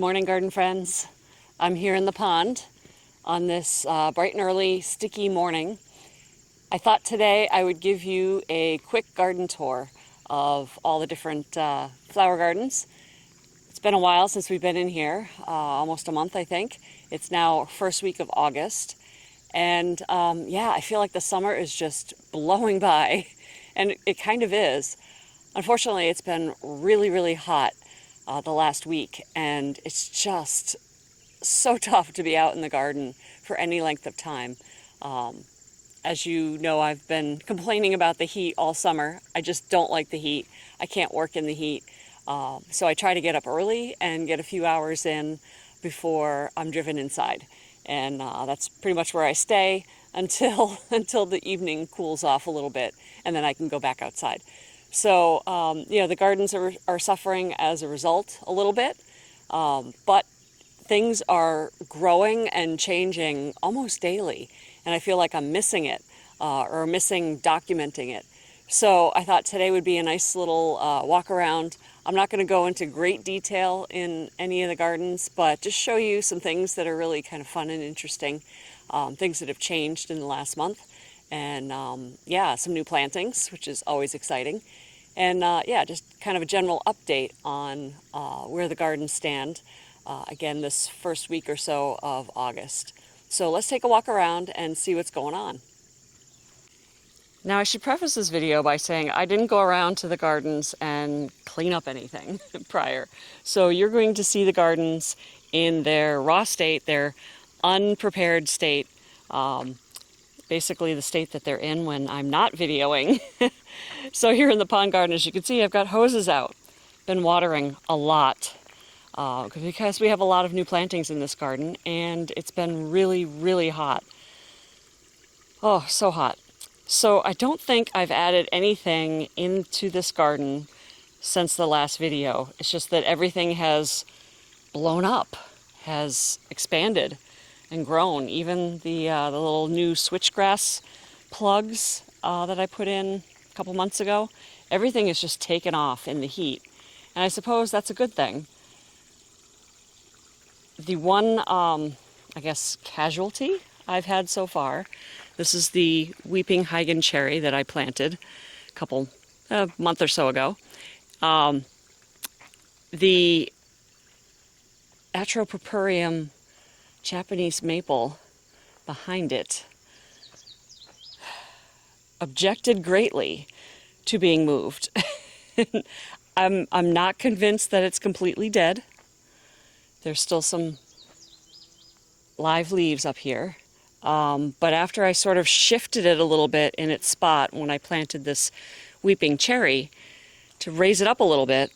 morning, garden friends. I'm here in the pond on this bright and early, sticky morning. I thought today I would give you a quick garden tour of all the different flower gardens. It's been a while since we've been in here, almost a month I think. It's now first week of August. And yeah, I feel like the summer is just blowing by, and it kind of is. Unfortunately, it's been really, really hot the last week, and it's just so tough to be out in the garden for any length of time. As you know, I've been complaining about the heat all summer. I just don't like the heat. I can't work in the heat. So I try to get up early and get a few hours in before I'm driven inside. And that's pretty much where I stay until the evening cools off a little bit, and then I can go back outside. So, the gardens are suffering as a result a little bit, but things are growing and changing almost daily, and I feel like I'm missing it, or missing documenting it. So I thought today would be a nice little walk around. I'm not going to go into great detail in any of the gardens, but just show you some things that are really kind of fun and interesting, things that have changed in the last month. And some new plantings, which is always exciting. And just kind of a general update on where the gardens stand, again, this first week or so of August. So let's take a walk around and see what's going on. Now, I should preface this video by saying I didn't go around to the gardens and clean up anything prior. So you're going to see the gardens in their raw state, their unprepared state, basically the state that they're in when I'm not videoing. So here in the pond garden, as you can see, I've got hoses out. Been watering a lot because we have a lot of new plantings in this garden, and it's been really, really hot. Oh, so hot. So I don't think I've added anything into this garden since the last video. It's just that everything has blown up, has expanded and grown. Even the little new switchgrass plugs that I put in a couple months ago, everything is just taken off in the heat. And I suppose that's a good thing. The one, casualty I've had so far, this is the weeping Hagen cherry that I planted a month or so ago. The Atropurpureum Japanese maple behind it objected greatly to being moved. I'm not convinced that it's completely dead. There's still some live leaves up here. But after I sort of shifted it a little bit in its spot when I planted this weeping cherry to raise it up a little bit,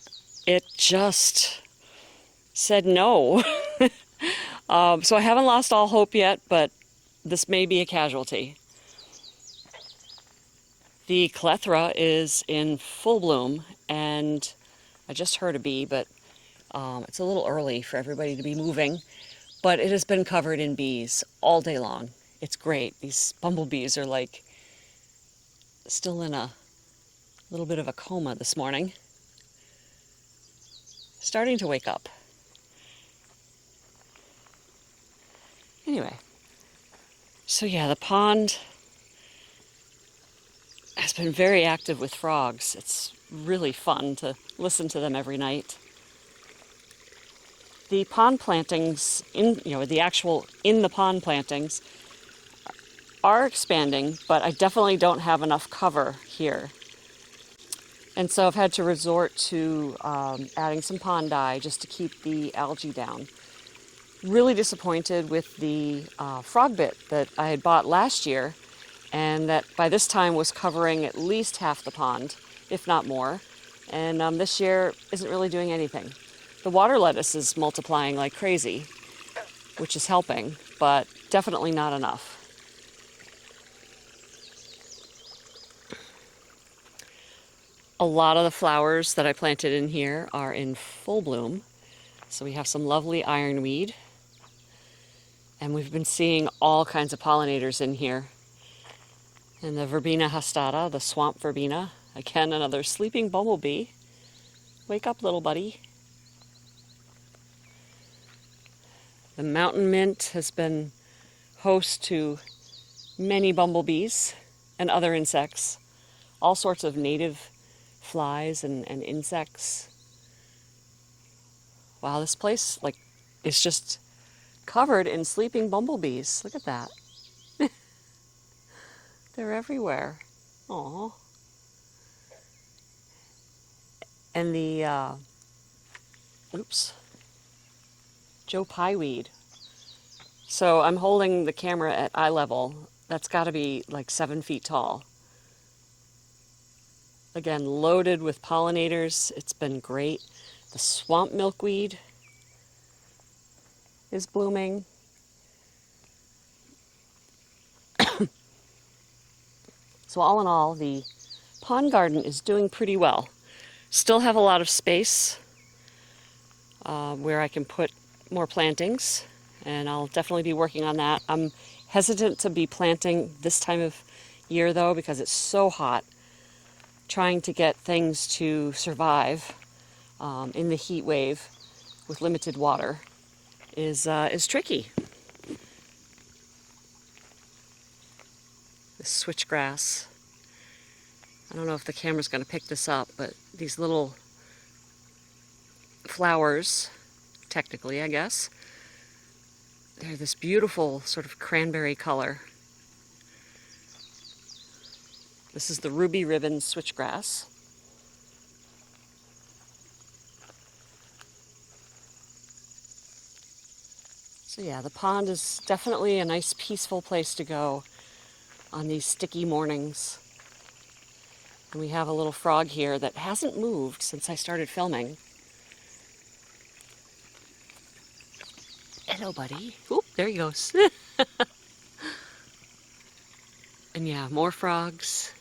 it just said no. So I haven't lost all hope yet, but this may be a casualty. The clethra is in full bloom, and I just heard a bee, but it's a little early for everybody to be moving. But it has been covered in bees all day long. It's great. These bumblebees are like still in a little bit of a coma this morning. Starting to wake up. Anyway, so yeah, the pond has been very active with frogs. It's really fun to listen to them every night. The pond plantings, in the pond plantings are expanding, but I definitely don't have enough cover here. And so I've had to resort to adding some pond dye just to keep the algae down. Really disappointed with the frog bit that I had bought last year, and that by this time was covering at least half the pond, if not more. And this year isn't really doing anything. The water lettuce is multiplying like crazy, which is helping, but definitely not enough. A lot of the flowers that I planted in here are in full bloom. So we have some lovely ironweed. And we've been seeing all kinds of pollinators in here. And the Verbena hastata, the swamp verbena, again, another sleeping bumblebee. Wake up, little buddy. The mountain mint has been host to many bumblebees and other insects, all sorts of native flies and insects. Wow, this place is just covered in sleeping bumblebees. Look at that. They're everywhere. Aw. And the, Joe Pyeweed. So I'm holding the camera at eye level. That's got to be like 7 feet tall. Again, loaded with pollinators. It's been great. The swamp milkweed is blooming. So all in all, the pond garden is doing pretty well. Still have a lot of space where I can put more plantings, and I'll definitely be working on that. I'm hesitant to be planting this time of year though, because it's so hot. Trying to get things to survive in the heat wave with limited water is tricky. The switchgrass. I don't know if the camera's going to pick this up, but these little flowers, technically, I guess, they're this beautiful sort of cranberry color. This is the ruby ribbon switchgrass. So yeah, the pond is definitely a nice peaceful place to go on these sticky mornings. And we have a little frog here that hasn't moved since I started filming. Hello, buddy. Oop, there he goes. And yeah, more frogs.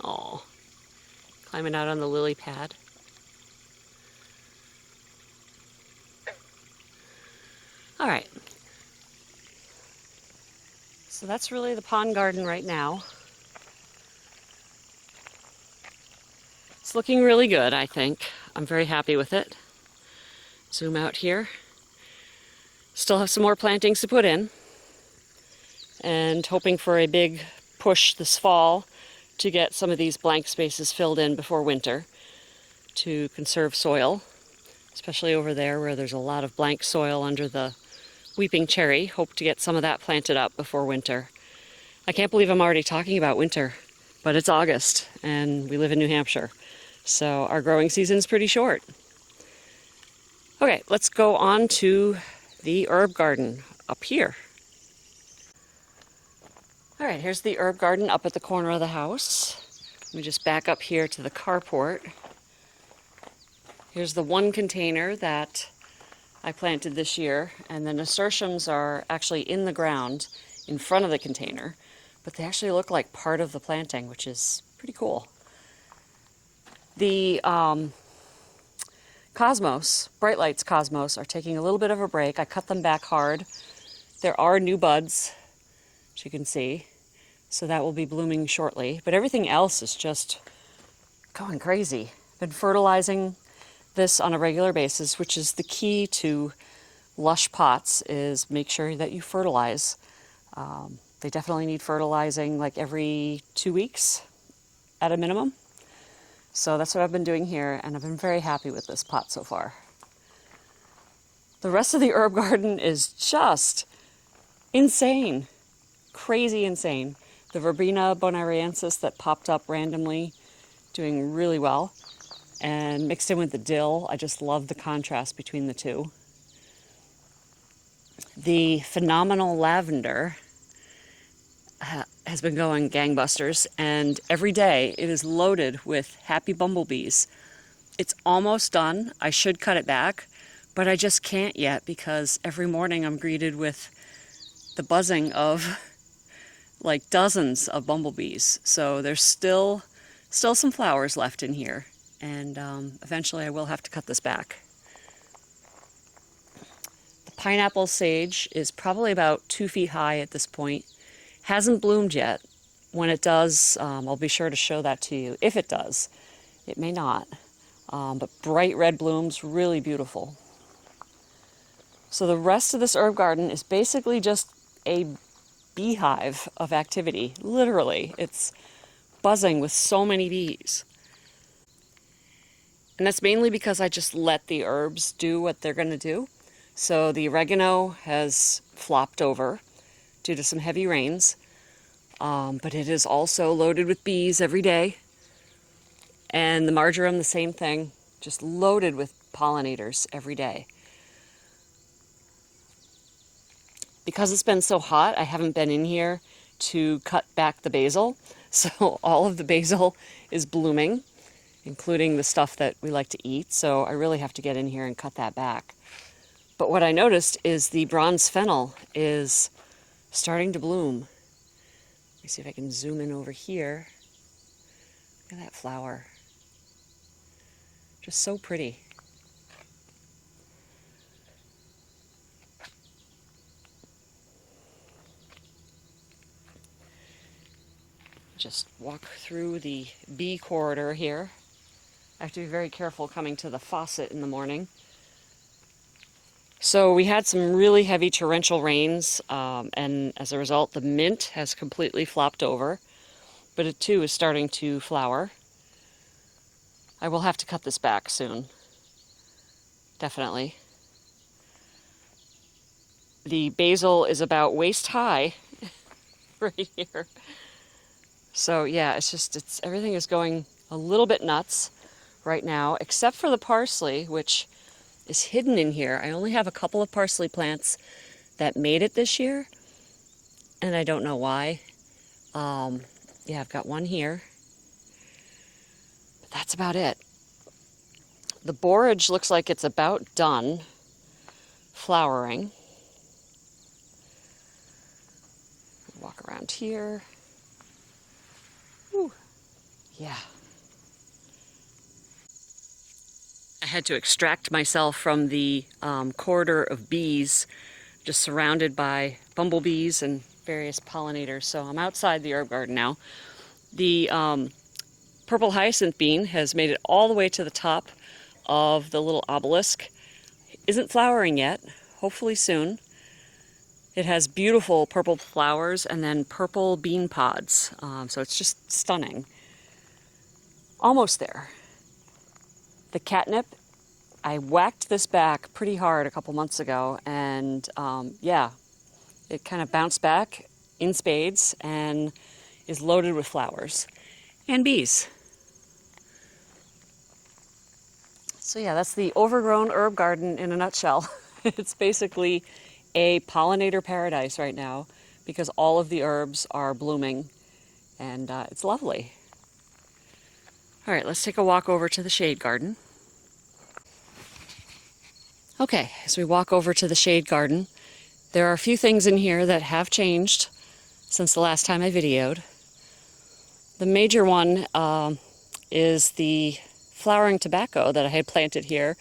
Oh, climbing out on the lily pad. All right. So that's really the pond garden right now. It's looking really good, I think. I'm very happy with it. Zoom out here. Still have some more plantings to put in, and hoping for a big push this fall to get some of these blank spaces filled in before winter to conserve soil, especially over there where there's a lot of blank soil under the weeping cherry. Hope to get some of that planted up before winter. I can't believe I'm already talking about winter, but it's August and we live in New Hampshire, so our growing season is pretty short. Okay, let's go on to the herb garden up here. All right, here's the herb garden up at the corner of the house. Let me just back up here to the carport. Here's the one container that I planted this year, and the nasturtiums are actually in the ground in front of the container, but they actually look like part of the planting, which is pretty cool. The cosmos, Bright Lights cosmos, are taking a little bit of a break. I cut them back hard. There are new buds, as you can see, so that will be blooming shortly. But everything else is just going crazy. Been fertilizing this on a regular basis, which is the key to lush pots, is make sure that you fertilize. They definitely need fertilizing like every 2 weeks at a minimum. So that's what I've been doing here, and I've been very happy with this pot so far. The rest of the herb garden is just insane, crazy insane. The Verbena bonariensis that popped up randomly, doing really well, and mixed in with the dill. I just love the contrast between the two. The phenomenal lavender has been going gangbusters, and every day it is loaded with happy bumblebees. It's almost done. I should cut it back, but I just can't yet because every morning I'm greeted with the buzzing of like dozens of bumblebees. So there's still some flowers left in here, and eventually I will have to cut this back. The pineapple sage is probably about 2 feet high at this point. Hasn't bloomed yet. When it does, I'll be sure to show that to you. If it does, it may not. but bright red blooms, really beautiful. So the rest of this herb garden is basically just a beehive of activity. Literally, it's buzzing with so many bees. And that's mainly because I just let the herbs do what they're going to do. So the oregano has flopped over due to some heavy rains, but it is also loaded with bees every day. And the marjoram, the same thing, just loaded with pollinators every day. Because it's been so hot, I haven't been in here to cut back the basil. So all of the basil is blooming, including the stuff that we like to eat. So I really have to get in here and cut that back. But what I noticed is the bronze fennel is starting to bloom. Let me see if I can zoom in over here. Look at that flower. Just so pretty. Just walk through the bee corridor here. I have to be very careful coming to the faucet in the morning. So we had some really heavy torrential rains, and as a result, the mint has completely flopped over, but it too is starting to flower. I will have to cut this back soon, definitely. The basil is about waist high right here. So yeah, it's everything is going a little bit nuts right now, except for the parsley, which is hidden in here. I only have a couple of parsley plants that made it this year, and I don't know why. Yeah, I've got one here, but that's about it. The borage looks like it's about done flowering. Walk around here. Whew. Yeah. I had to extract myself from the corridor of bees, just surrounded by bumblebees and various pollinators. So I'm outside the herb garden now. The purple hyacinth bean has made it all the way to the top of the little obelisk. Isn't flowering yet, hopefully soon. It has beautiful purple flowers and then purple bean pods, so it's just stunning. Almost there. The catnip, I whacked this back pretty hard a couple months ago, and yeah, it kind of bounced back in spades and is loaded with flowers and bees. So yeah, that's the overgrown herb garden in a nutshell. It's basically a pollinator paradise right now because all of the herbs are blooming, and it's lovely. All right, let's take a walk over to the shade garden. Okay, as we walk over to the shade garden, there are a few things in here that have changed since the last time I videoed. The major one is the flowering tobacco that I had planted here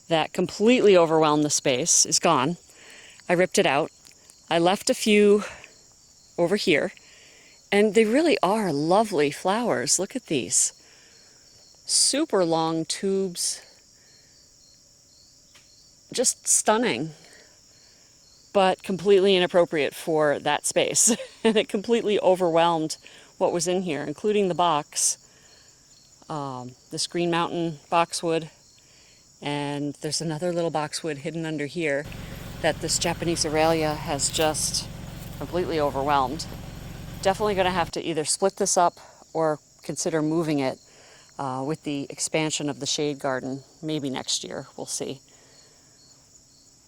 that completely overwhelmed the space is gone. I ripped it out. I left a few over here, and they really are lovely flowers. Look at these. Super long tubes. Just stunning, but completely inappropriate for that space. And it completely overwhelmed what was in here, including the box, this Green Mountain boxwood, and there's another little boxwood hidden under here that this Japanese Aurelia has just completely overwhelmed. Definitely going to have to either split this up or consider moving it with the expansion of the shade garden, maybe next year, we'll see.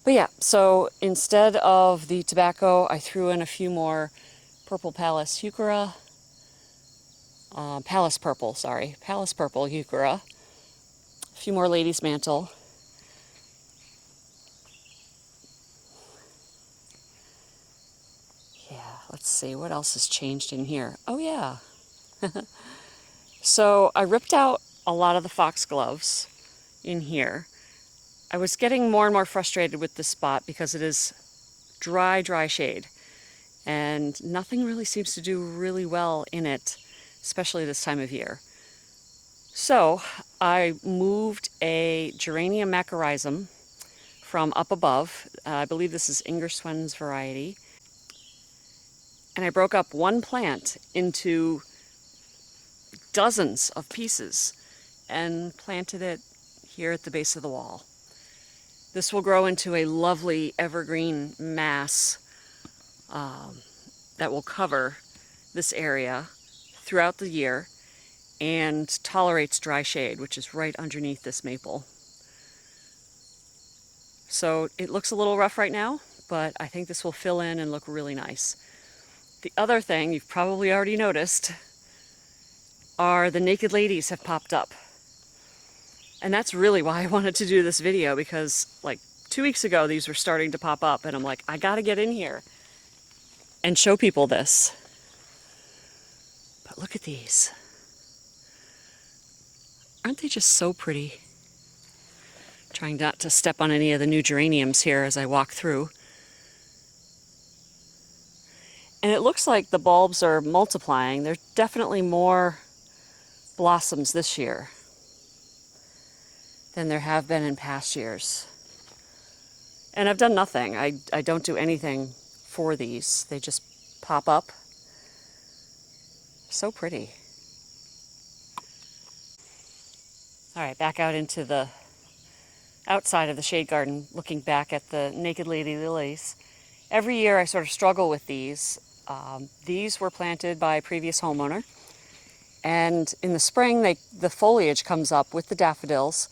But yeah, so instead of the tobacco, I threw in a few more purple Pallas heuchera, Pallas purple heuchera, a few more lady's mantle. Yeah, let's see, what else has changed in here? Oh yeah. So I ripped out a lot of the foxgloves in here. I was getting more and more frustrated with this spot because it is dry shade, and nothing really seems to do really well in it, especially this time of year. So I moved a geranium macrorrhizum from up above. I believe this is Ingerswen's variety. And I broke up one plant into dozens of pieces and planted it here at the base of the wall. This will grow into a lovely evergreen mass that will cover this area throughout the year and tolerates dry shade, which is right underneath this maple. So it looks a little rough right now, but I think this will fill in and look really nice. The other thing you've probably already noticed are the naked ladies have popped up. And that's really why I wanted to do this video, because like 2 weeks ago these were starting to pop up and I'm like, I gotta get in here and show people this. But look at these. Aren't they just so pretty? Trying not to step on any of the new geraniums here as I walk through. And it looks like the bulbs are multiplying. There's definitely more blossoms this year than there have been in past years. And I've done nothing. I don't do anything for these. They just pop up. So pretty. All right, back out into the outside of the shade garden, looking back at the naked lady lilies. Every year I sort of struggle with these. These were planted by a previous homeowner. And in the spring, the foliage comes up with the daffodils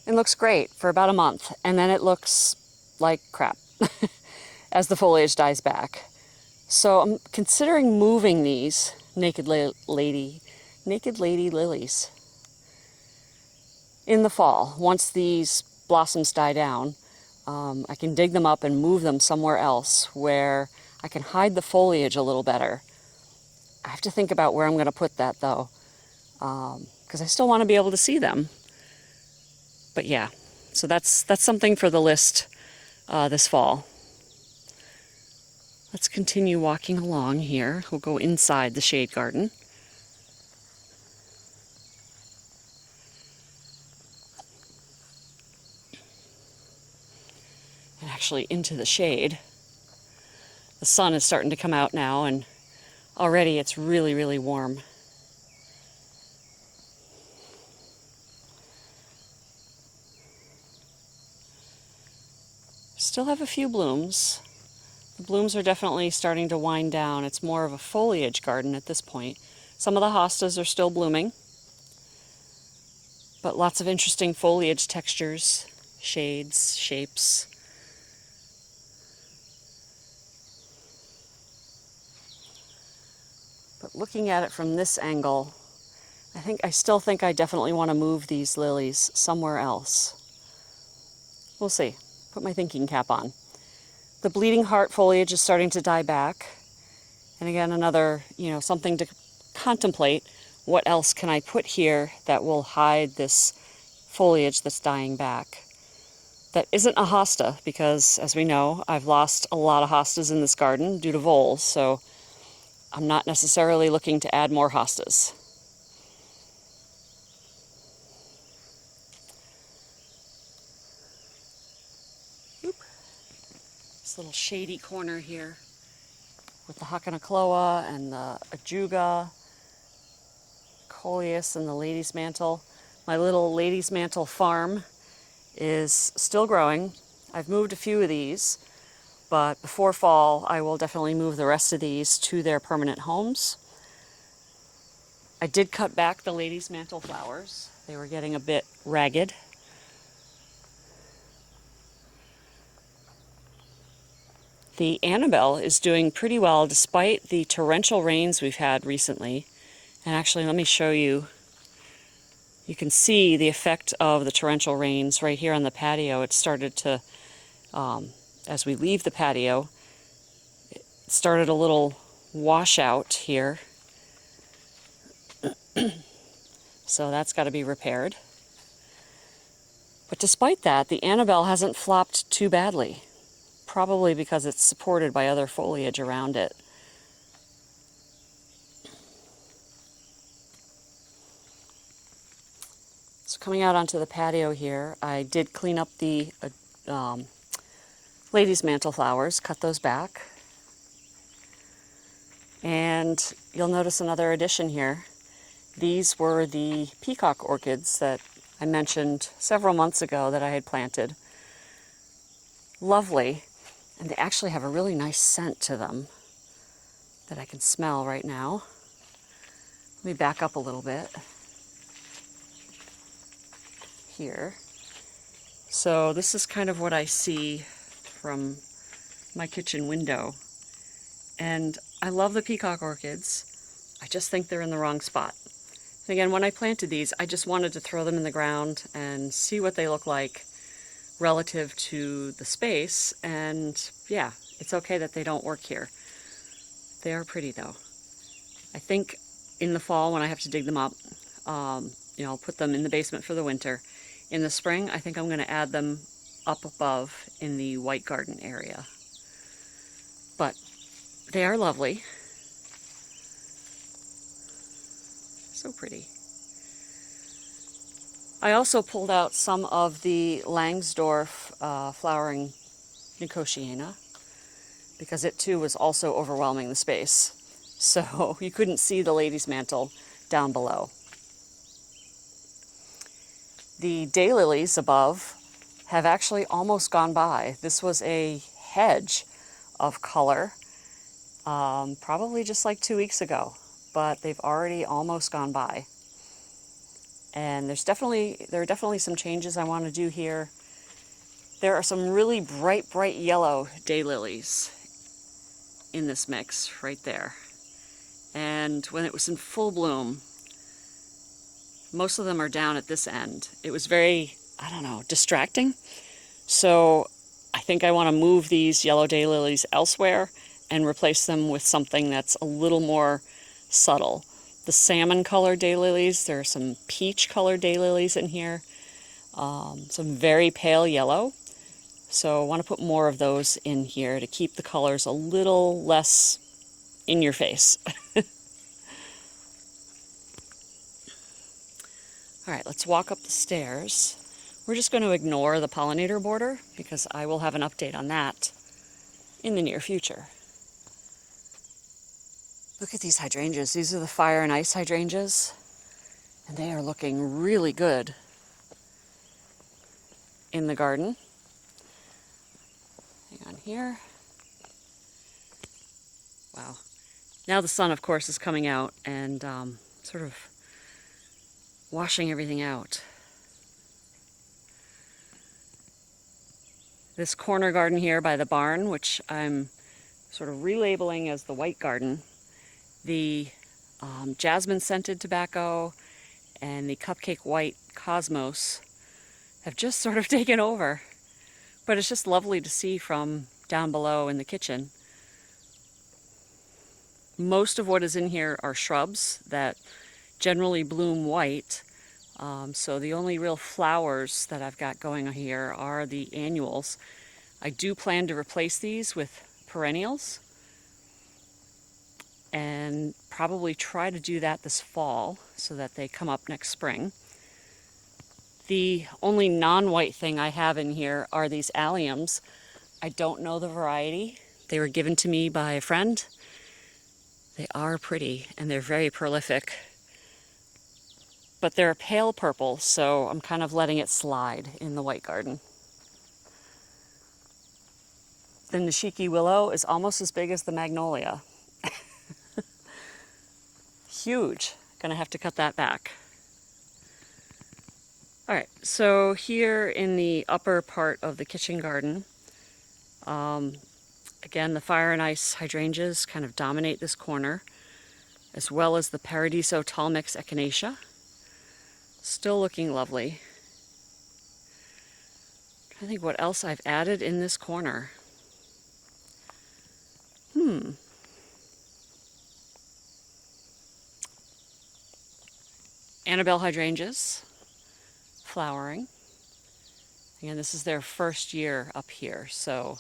and looks great for about a month. And then it looks like crap as the foliage dies back. So I'm considering moving these naked lady lilies in the fall. Once these blossoms die down, I can dig them up and move them somewhere else where I can hide the foliage a little better. I have to think about where I'm going to put that though, because I still want to be able to see them. But yeah, so that's something for the list this fall. Let's continue walking along here. We'll go inside the shade garden. And actually into the shade. The sun is starting to come out now, and already it's really, really warm. Still have a few blooms. The blooms are definitely starting to wind down. It's more of a foliage garden at this point. Some of the hostas are still blooming, but lots of interesting foliage textures, shades, shapes. But looking at it from this angle, I still think I definitely want to move these lilies somewhere else. We'll see. Put my thinking cap on. The bleeding heart foliage is starting to die back. And again, another, something to contemplate. What else can I put here that will hide this foliage that's dying back? That isn't a hosta, because as we know, I've lost a lot of hostas in this garden due to voles, so I'm not necessarily looking to add more hostas. This little shady corner here with the Hakanakloa and the Ajuga, Coleus and the lady's mantle. My little lady's mantle farm is still growing. I've moved a few of these, but before fall I will definitely move the rest of these to their permanent homes. I did cut back the lady's mantle flowers. They were getting a bit ragged. The Annabelle is doing pretty well despite the torrential rains we've had recently. And actually, let me show you. You can see the effect of the torrential rains right here on the patio. It started to, as we leave the patio, it started a little washout here. So that's got to be repaired. But despite that, the Annabelle hasn't flopped too badly. Probably because it's supported by other foliage around it. Let's Coming out onto the patio here, I did clean up the ladies' mantle flowers, cut those back. And you'll notice another addition here. These were the peacock orchids that I mentioned several months ago that I had planted. Lovely, and they actually have a really nice scent to them that I can smell right now. Let me back up a little bit here. So this is kind of what I see from my kitchen window. And I love the peacock orchids. I just think they're in the wrong spot. And again, when I planted these, I just wanted to throw them in the ground and see what they look like relative to the space. And yeah, it's okay that they don't work here. They are pretty though. I think in the fall when I have to dig them up, I'll put them in the basement for the winter. In the spring, I think I'm going to add them up above in the white garden area. But they are lovely. So pretty. I also pulled out some of the Langsdorff flowering Nicotiana because it too was also overwhelming the space. So you couldn't see the lady's mantle down below. The daylilies above have actually almost gone by. This was a hedge of color, probably just like 2 weeks ago, but they've already almost gone by. And there are definitely some changes I want to do here. There are some really bright yellow daylilies in this mix right there. And when it was in full bloom, most of them are down at this end. It was very, distracting. So I think I want to move these yellow daylilies elsewhere and replace them with something that's a little more subtle. The salmon colored daylilies, there are some peach colored daylilies in here, some very pale yellow. So I want to put more of those in here to keep the colors a little less in your face. All right, let's walk up the stairs. We're just going to ignore the pollinator border because I will have an update on that in the near future. Look at these hydrangeas. These are the fire and ice hydrangeas, and they are looking really good in the garden. Hang on here. Wow. Now the sun, of course, is coming out and sort of washing everything out. This corner garden here by the barn, which I'm sort of relabeling as the white garden, the jasmine scented tobacco and the cupcake white cosmos have just sort of taken over. But it's just lovely to see from down below in the kitchen. Most of what is in here are shrubs that generally bloom white. So the only real flowers that I've got going on here are the annuals. I do plan to replace these with perennials and probably try to do that this fall so that they come up next spring. The only non-white thing I have in here are these alliums. I don't know the variety. They were given to me by a friend. They are pretty and they're very prolific. But they're a pale purple, so I'm kind of letting it slide in the white garden. The Nishiki willow is almost as big as the magnolia. Huge. Gonna have to cut that back. All right, so here in the upper part of the kitchen garden, again, the fire and ice hydrangeas kind of dominate this corner, as well as the Paradiso tall mix echinacea. Still looking lovely. I think what else I've added in this corner. Annabelle hydrangeas, flowering. Again, this is their first year up here, so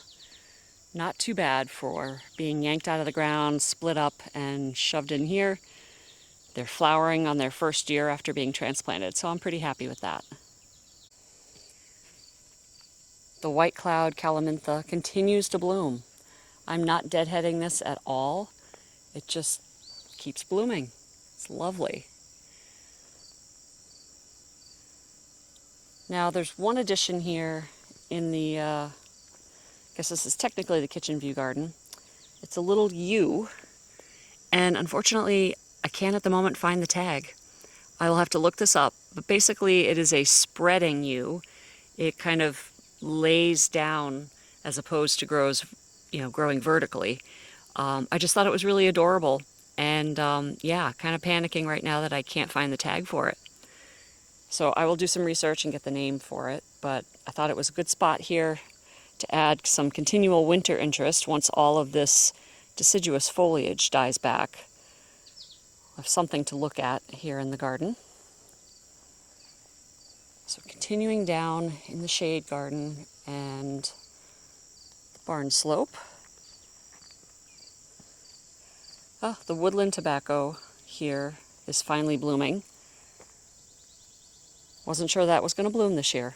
not too bad for being yanked out of the ground, split up, and shoved in here. They're flowering on their first year after being transplanted, so I'm pretty happy with that. The white cloud calamintha continues to bloom. I'm not deadheading this at all. It just keeps blooming. It's lovely. Now there's one addition here in the, I guess this is technically the kitchen view garden. It's a little yew, and unfortunately I can't at the moment find the tag. I will have to look this up, but basically it is a spreading yew. It kind of lays down as opposed to growing vertically. I just thought it was really adorable, and yeah, kind of panicking right now that I can't find the tag for it. So I will do some research and get the name for it, but I thought it was a good spot here to add some continual winter interest once all of this deciduous foliage dies back. I have something to look at here in the garden. So continuing down in the shade garden and the barn slope. Oh, the woodland tobacco here is finally blooming. Wasn't sure that was going to bloom this year.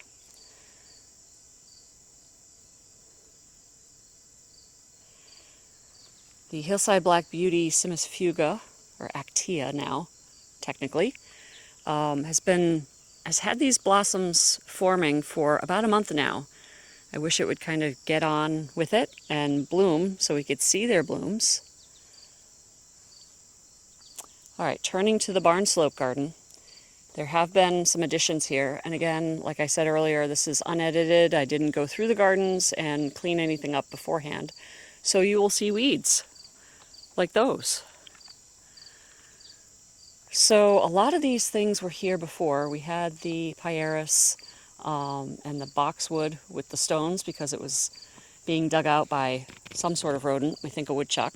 The hillside black beauty Simisfuga, or Actea now, technically, has had these blossoms forming for about a month now. I wish it would kind of get on with it and bloom so we could see their blooms. All right, turning to the barn slope garden. There have been some additions here, and again, like I said earlier, this is unedited. I didn't go through the gardens and clean anything up beforehand. So you will see weeds like those. So a lot of these things were here before. We had the Pieris and the boxwood with the stones because it was being dug out by some sort of rodent, we think a woodchuck.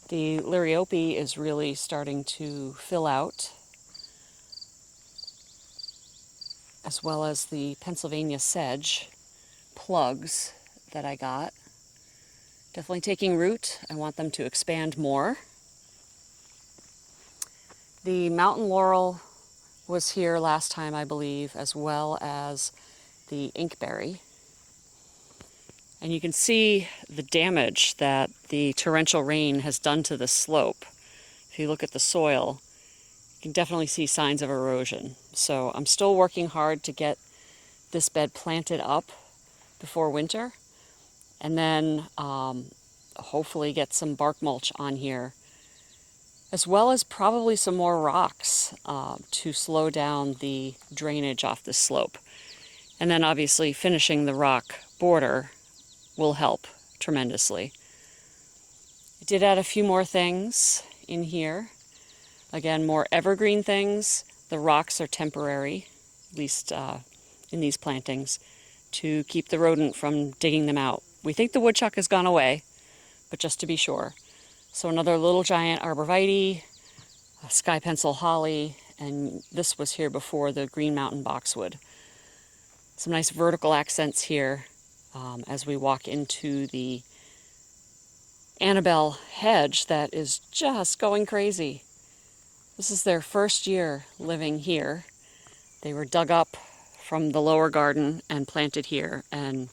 The Liriope is really starting to fill out, as well as the Pennsylvania sedge plugs that I got. Definitely taking root. I want them to expand more. The mountain laurel was here last time, I believe, as well as the inkberry. And you can see the damage that the torrential rain has done to the slope. If you look at the soil, you can definitely see signs of erosion. So I'm still working hard to get this bed planted up before winter, and then hopefully get some bark mulch on here, as well as probably some more rocks to slow down the drainage off the slope. And then obviously finishing the rock border will help tremendously. I did add a few more things in here. Again, more evergreen things. The rocks are temporary, at least in these plantings, to keep the rodent from digging them out. We think the woodchuck has gone away, but just to be sure. So another little giant arborvitae, a sky pencil holly, and this was here before, the Green Mountain boxwood. Some nice vertical accents here as we walk into the Annabelle hedge that is just going crazy. This is their first year living here. They were dug up from the lower garden and planted here, and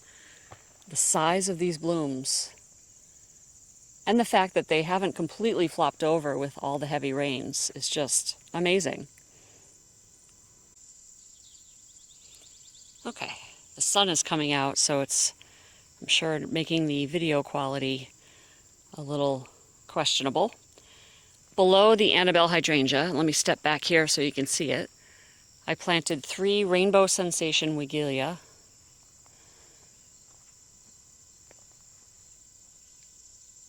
the size of these blooms and the fact that they haven't completely flopped over with all the heavy rains is just amazing. Okay, the sun is coming out, so it's, I'm sure, making the video quality a little questionable. Below the Annabelle hydrangea, let me step back here so you can see it, I planted 3 Rainbow Sensation Weigela,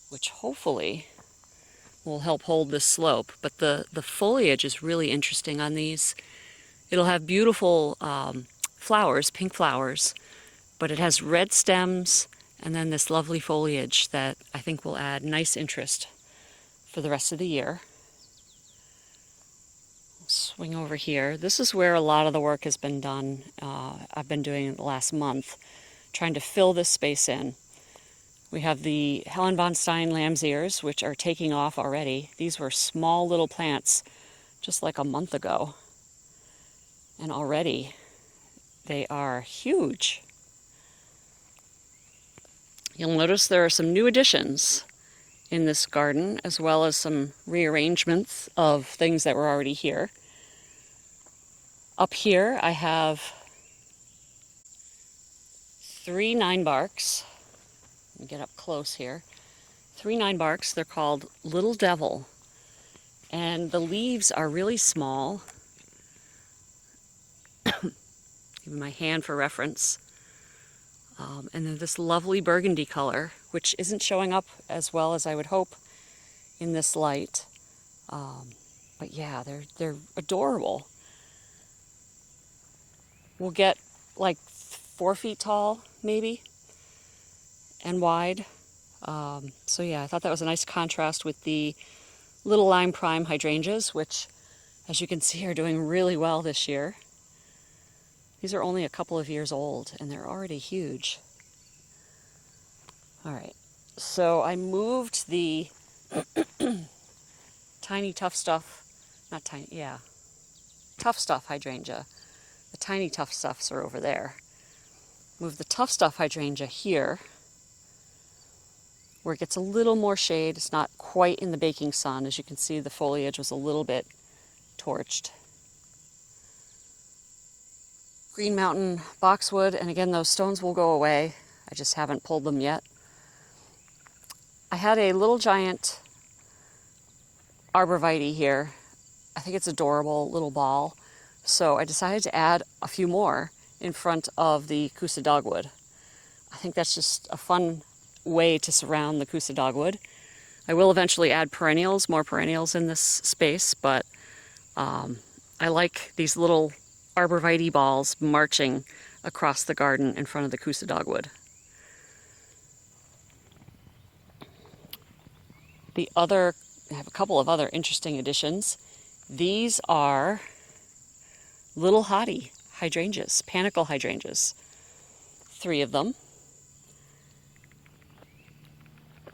which hopefully will help hold this slope. But the foliage is really interesting on these. It'll have beautiful flowers, pink flowers, but it has red stems and then this lovely foliage that I think will add nice interest for the rest of the year. Swing over here. This is where a lot of the work has been done. I've been doing it the last month, trying to fill this space in We have the Hellenbonstein lamb's ears, which are taking off already. These were small little plants just like a month ago. And already they are huge. You'll notice there are some new additions in this garden, as well as some rearrangements of things that were already here. Up here I have 3 9-barks. Let me get up close here. 3 9-barks. They're called Little Devil. And the leaves are really small. Give my hand for reference. And they're this lovely burgundy color, which isn't showing up as well as I would hope in this light. But yeah, they're adorable. We'll get like 4 feet tall, maybe, and wide. So yeah, I thought that was a nice contrast with the little lime prime hydrangeas, which, as you can see, are doing really well this year. These are only a couple of years old, and they're already huge. All right, so I moved the tiny tough stuff, not tiny, yeah, tough stuff hydrangea. The tiny tough stuffs are over there. Move the tough stuff hydrangea here, where it gets a little more shade. It's not quite in the baking sun. As you can see, the foliage was a little bit torched. Green Mountain boxwood, and again, those stones will go away. I just haven't pulled them yet. I had a little giant arborvitae here. I think it's adorable, little ball. So I decided to add a few more in front of the Coosa dogwood. I think that's just a fun way to surround the Coosa dogwood. I will eventually add perennials, more perennials in this space, but I like these little arborvitae balls marching across the garden in front of the Coosa dogwood. I have a couple of other interesting additions. These are little hottie hydrangeas, panicle hydrangeas. 3 of them.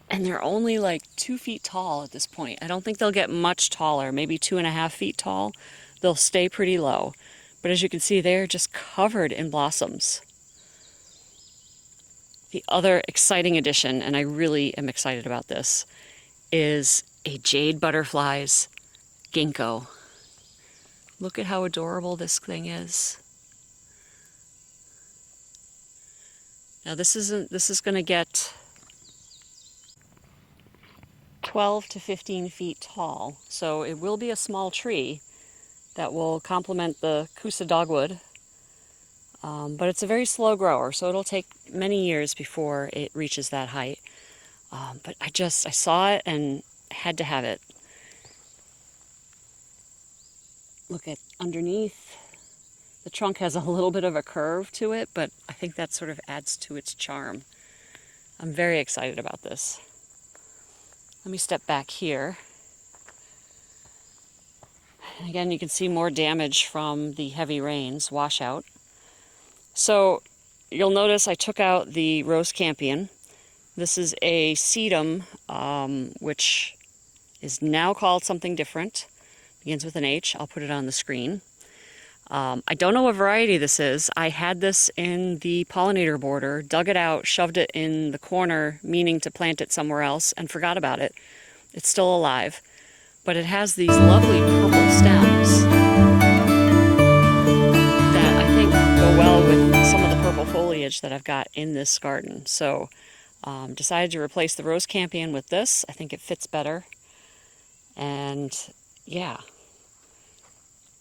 And they're only like 2 feet tall at this point. I don't think they'll get much taller, maybe 2.5 feet tall. They'll stay pretty low. But as you can see, they're just covered in blossoms. The other exciting addition, and I really am excited about this, is a jade butterfly's ginkgo. Look at how adorable this thing is. Now this is going to get 12 to 15 feet tall, so it will be a small tree that will complement the Coosa dogwood, but it's a very slow grower, so it'll take many years before it reaches that height. But I saw it and had to have it. Look at underneath. The trunk has a little bit of a curve to it, but I think that sort of adds to its charm. I'm very excited about this. Let me step back here. Again, you can see more damage from the heavy rains, washout. So you'll notice I took out the rose campion. This is a sedum, which is now called something different. Begins with an H. I'll put it on the screen. I don't know what variety this is. I had this in the pollinator border, dug it out, shoved it in the corner, meaning to plant it somewhere else, and forgot about it. It's still alive. But it has these lovely purple stems that I think go well with some of the purple foliage that I've got in this garden. So decided to replace the rose campion with this. I think it fits better. And yeah,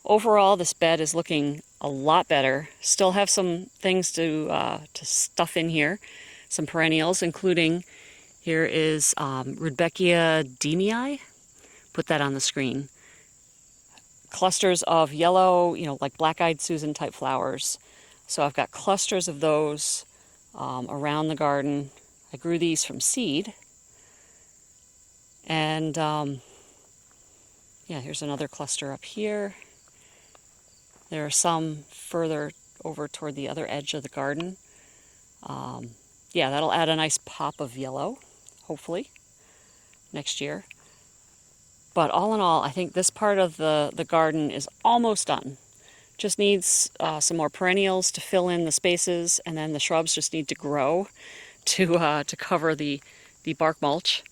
overall this bed is looking a lot better. Still have some things to stuff in here. Some perennials, including here is Rudbeckia demii. Put that on the screen. Clusters of yellow, like black-eyed Susan type flowers. So I've got clusters of those around the garden. I grew these from seed. And yeah, here's another cluster up here. There are some further over toward the other edge of the garden. yeah, that'll add a nice pop of yellow, hopefully, next year. But all in all, I think this part of the garden is almost done. Just needs some more perennials to fill in the spaces, and then the shrubs just need to grow to cover the bark mulch.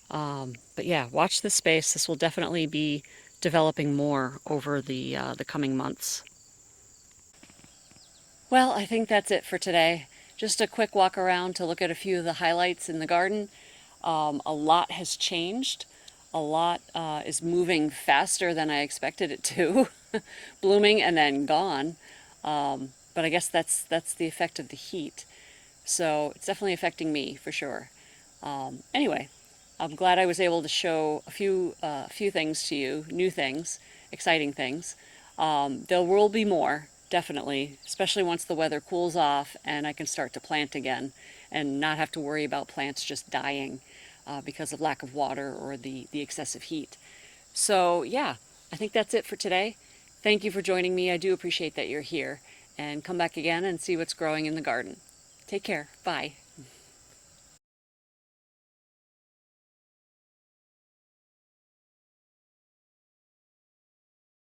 But yeah, watch this space. This will definitely be developing more over the coming months. Well, I think that's it for today. Just a quick walk around to look at a few of the highlights in the garden. A lot has changed. A lot is moving faster than I expected it to, blooming and then gone. But I guess that's the effect of the heat. So it's definitely affecting me for sure. Anyway, I'm glad I was able to show a few things to you, new things, exciting things. There will be more, definitely, especially once the weather cools off and I can start to plant again and not have to worry about plants just dying because of lack of water or the excessive heat. So yeah, I think that's it for today. Thank you for joining me. I do appreciate that you're here. And come back again and see what's growing in the garden. Take care. Bye.